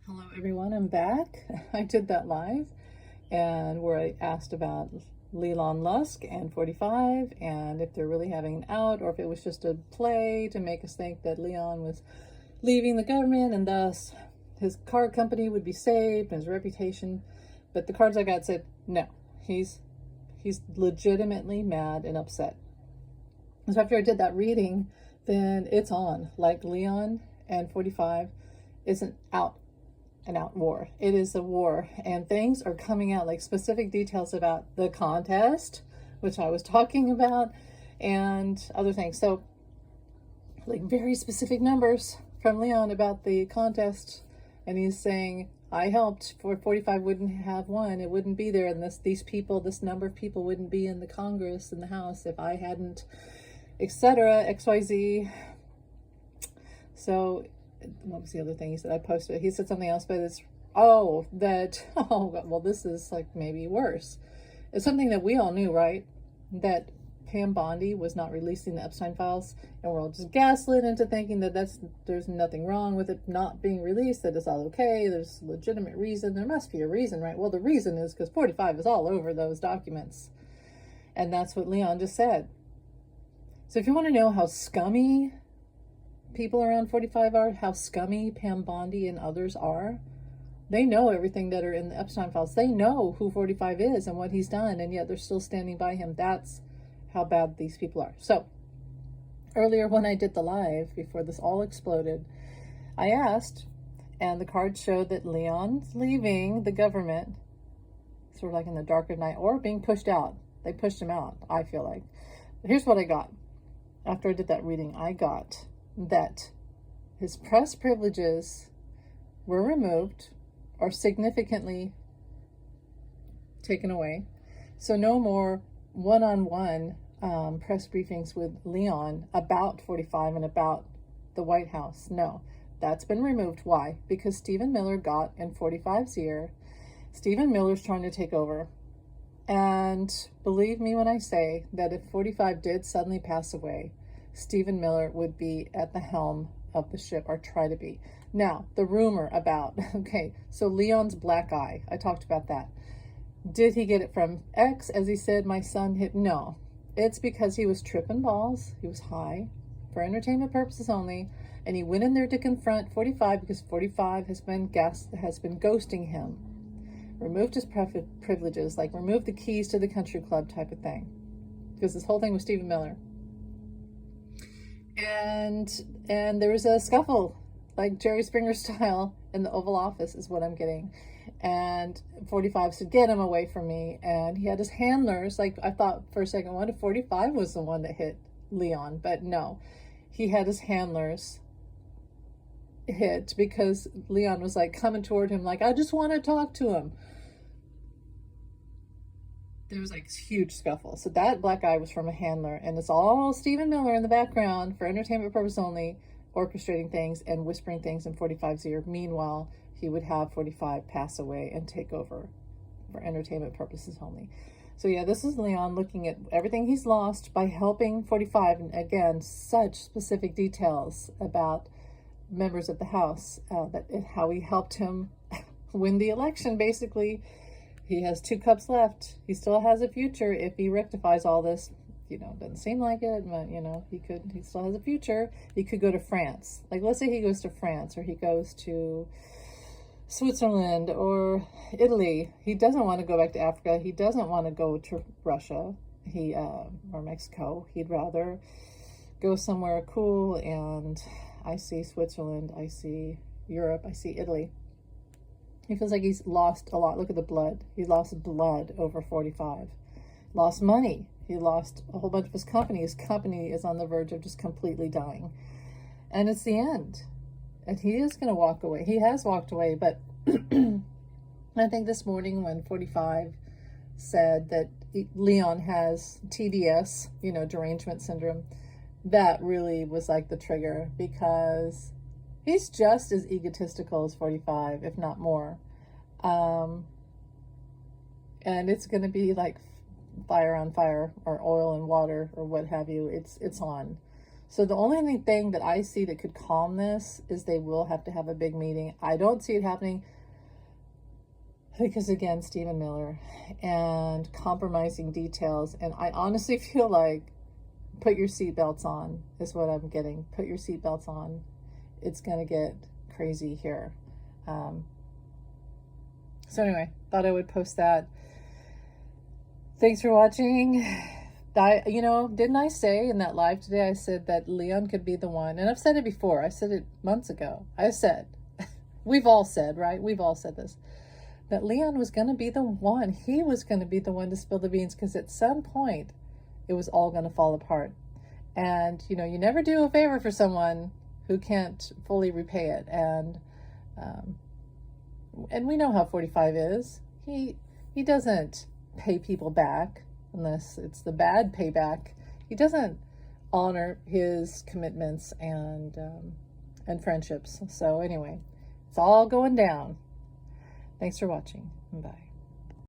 Hello everyone, I'm back. I did that live and where I asked about Elon Musk and 45 and if they're really having an out or if it was just a play to make us think that Leon was leaving the government and thus his car company would be saved and his reputation. But the cards I got said no, he's legitimately mad and upset. So after I did that reading, then it's on. Like Leon and 45 isn't out an out war. It is a war, and things are coming out, like specific details about the contest, which I was talking about, and other things. So, like very specific numbers from Leon about the contest, and he's saying, I helped for 45 wouldn't have won. It wouldn't be there, and this number of people wouldn't be in the Congress, in the House, if I hadn't, etc., XYZ. So what was the other thing he said? I posted, he said something else, but it's, oh, well, this is like maybe worse. It's something that we all knew, right? That Pam Bondi was not releasing the Epstein files, and we're all just gaslit into thinking that there's nothing wrong with it not being released, that it's all okay, there's a legitimate reason. There must be a reason, right? Well, the reason is because 45 is all over those documents. And that's what Leon just said. So if you want to know how scummy people around 45 are, how scummy Pam Bondi and others are, they know everything that are in the Epstein files. They know who 45 is and what he's done, and yet they're still standing by him. That's how bad these people are. So earlier when I did the live, before this all exploded, I asked, and the cards showed that Leon's leaving the government, sort of like in the dark of night, or being pushed out. They pushed him out, I feel like. But here's what I got. After I did that reading, I got that his press privileges were removed or significantly taken away. So no more one-on-one press briefings with Leon about 45 and about the White House. No, that's been removed. Why? Because Stephen Miller got in 45's ear. Stephen Miller's trying to take over. And believe me when I say that if 45 did suddenly pass away, Stephen Miller would be at the helm of the ship, or try to be. Now, the rumor about, okay, so Leon's black eye, I talked about that. Did he get it from X, as he said, my son hit? No. It's because he was tripping balls, he was high, for entertainment purposes only, and he went in there to confront 45 because 45 has been ghosting him. Removed his privileges, like removed the keys to the country club type of thing. Because this whole thing was Stephen Miller. And there was a scuffle, like Jerry Springer style, in the Oval Office is what I'm getting. And 45 said, get him away from me. And he had his handlers, like I thought for a second, what if 45 was the one that hit Leon? But no, he had his handlers hit because Leon was like coming toward him like, I just want to talk to him. There was like a huge scuffle. So that black eye was from a handler, and it's all Stephen Miller in the background for entertainment purpose only, orchestrating things and whispering things in 45's ear. Meanwhile, he would have 45 pass away and take over for entertainment purposes only. So yeah, this is Leon looking at everything he's lost by helping 45, and again, such specific details about members of the House, how he helped him win the election, basically. He has 2 cups left. He still has a future if he rectifies all this. Doesn't seem like it, but he still has a future. He could go to France. Like, let's say he goes to France, or he goes to Switzerland or Italy. He doesn't want to go back to Africa. He doesn't want to go to Russia, or Mexico. He'd rather go somewhere cool, and I see Switzerland, I see Europe, I see Italy. He feels like he's lost a lot. Look at the blood. He lost blood over 45. Lost money. He lost a whole bunch of his company. His company is on the verge of just completely dying. And it's the end. And he is going to walk away. He has walked away. But I think this morning when 45 said that Leon has TDS, derangement syndrome, that really was like the trigger, because he's just as egotistical as 45, if not more. And it's going to be like fire on fire, or oil and water, or what have you. It's on. So the only thing that I see that could calm this is they will have to have a big meeting. I don't see it happening because, again, Stephen Miller and compromising details. And I honestly feel like put your seatbelts on is what I'm getting. Put your seatbelts on. It's going to get crazy here. So anyway, thought I would post that. Thanks for watching. Didn't I say in that live today, I said that Leon could be the one, and I've said it before. I said it months ago. I said, we've all said, right? We've all said this, that Leon was going to be the one. He was going to be the one to spill the beans, because at some point it was all going to fall apart. And, you never do a favor for someone who can't fully repay it. And we know how 45 is. He doesn't pay people back unless it's the bad payback. He doesn't honor his commitments and friendships. So anyway, it's all going down. Thanks for watching. Bye.